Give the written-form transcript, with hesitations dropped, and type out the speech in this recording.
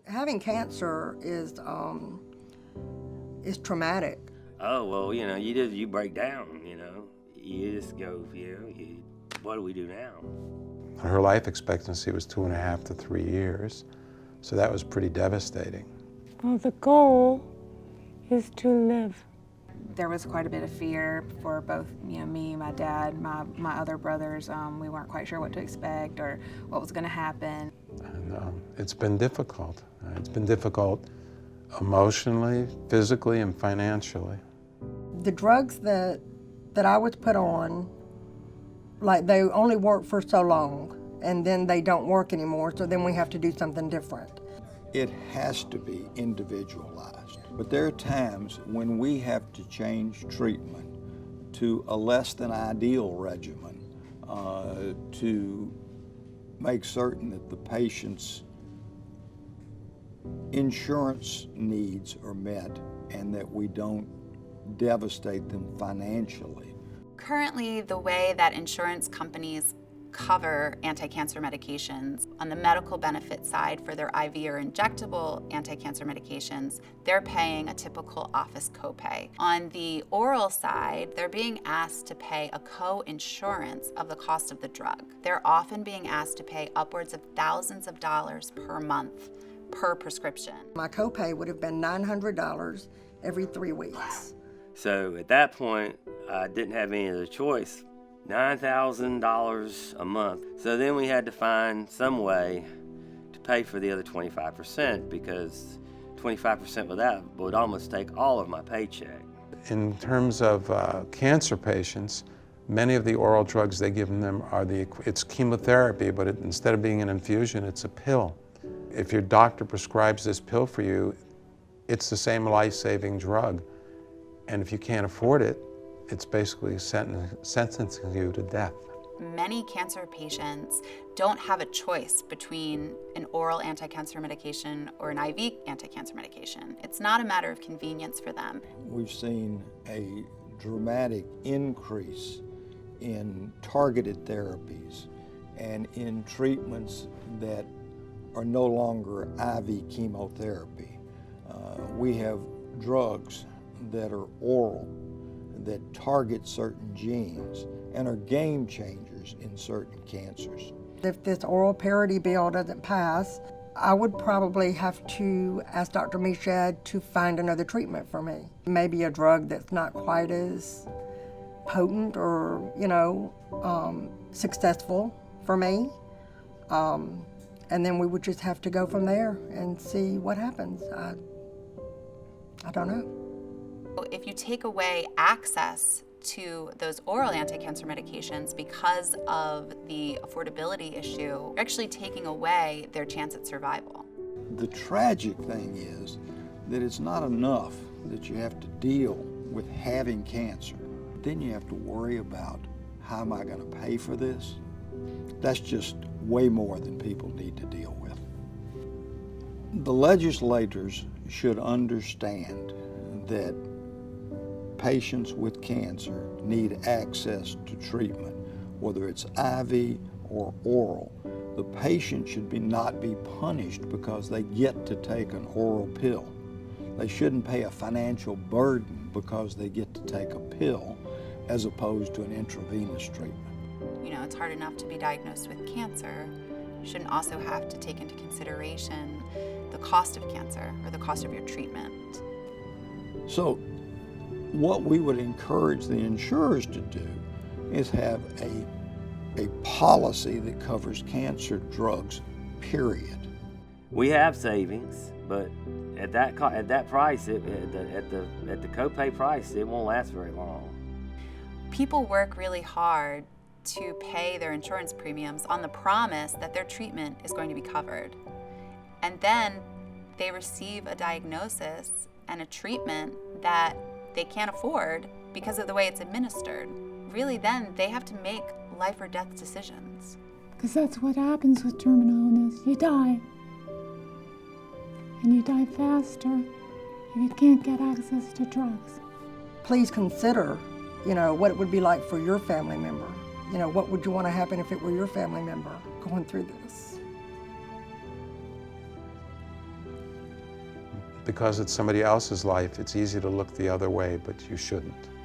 Having cancer is traumatic. Oh, well, you break down, You just go, what do we do now? Her life expectancy was 2.5 to 3 years, so that was pretty devastating. Well, the goal is to live. There was quite a bit of fear for both, me, my dad, my other brothers. We weren't quite sure what to expect or what was going to happen. And it's been difficult. It's been difficult emotionally, physically, and financially. The drugs that I was put on, like, they only work for so long, and then they don't work anymore, so then we have to do something different. It has to be individualized, but there are times when we have to change treatment to a less than ideal regimen to make certain that the patient's insurance needs are met and that we don't devastate them financially. Currently, the way that insurance companies cover anti-cancer medications, on the medical benefit side for their IV or injectable anti-cancer medications, they're paying a typical office copay. On the oral side, they're being asked to pay a co-insurance of the cost of the drug. They're often being asked to pay upwards of thousands of dollars per month per prescription. My copay would have been $900 every 3 weeks. So at that point, I didn't have any other choice. $9,000 a month. So then we had to find some way to pay for the other 25% because 25% of that would almost take all of my paycheck. In terms of cancer patients, many of the oral drugs they give them it's chemotherapy, but instead of being an infusion, it's a pill. If your doctor prescribes this pill for you, it's the same life-saving drug. And if you can't afford it, it's basically sentencing you to death. Many cancer patients don't have a choice between an oral anti-cancer medication or an IV anti-cancer medication. It's not a matter of convenience for them. We've seen a dramatic increase in targeted therapies and in treatments that are no longer IV chemotherapy. We have drugs that are oral, that target certain genes and are game changers in certain cancers. If this oral parity bill doesn't pass, I would probably have to ask Dr. Meshad to find another treatment for me. Maybe a drug that's not quite as potent or, successful for me. And then we would just have to go from there and see what happens. I don't know. If you take away access to those oral anti-cancer medications because of the affordability issue, you're actually taking away their chance at survival. The tragic thing is that it's not enough that you have to deal with having cancer. Then you have to worry about, how am I going to pay for this? That's just way more than people need to deal with. The legislators should understand that patients with cancer need access to treatment, whether it's IV or oral. The patient should not be punished because they get to take an oral pill. They shouldn't pay a financial burden because they get to take a pill as opposed to an intravenous treatment. It's hard enough to be diagnosed with cancer. You shouldn't also have to take into consideration the cost of cancer or the cost of your treatment. So what we would encourage the insurers to do is have a policy that covers cancer drugs, period. We have savings, but at that price, at the copay price, it won't last very long. People work really hard to pay their insurance premiums on the promise that their treatment is going to be covered. And then they receive a diagnosis and a treatment that they can't afford because of the way it's administered. Really, then they have to make life or death decisions. Because that's what happens with terminal illness. You die. And you die faster if you can't get access to drugs. Please consider, what it would be like for your family member. What would you want to happen if it were your family member going through this? because it's somebody else's life, it's easy to look the other way, but you shouldn't.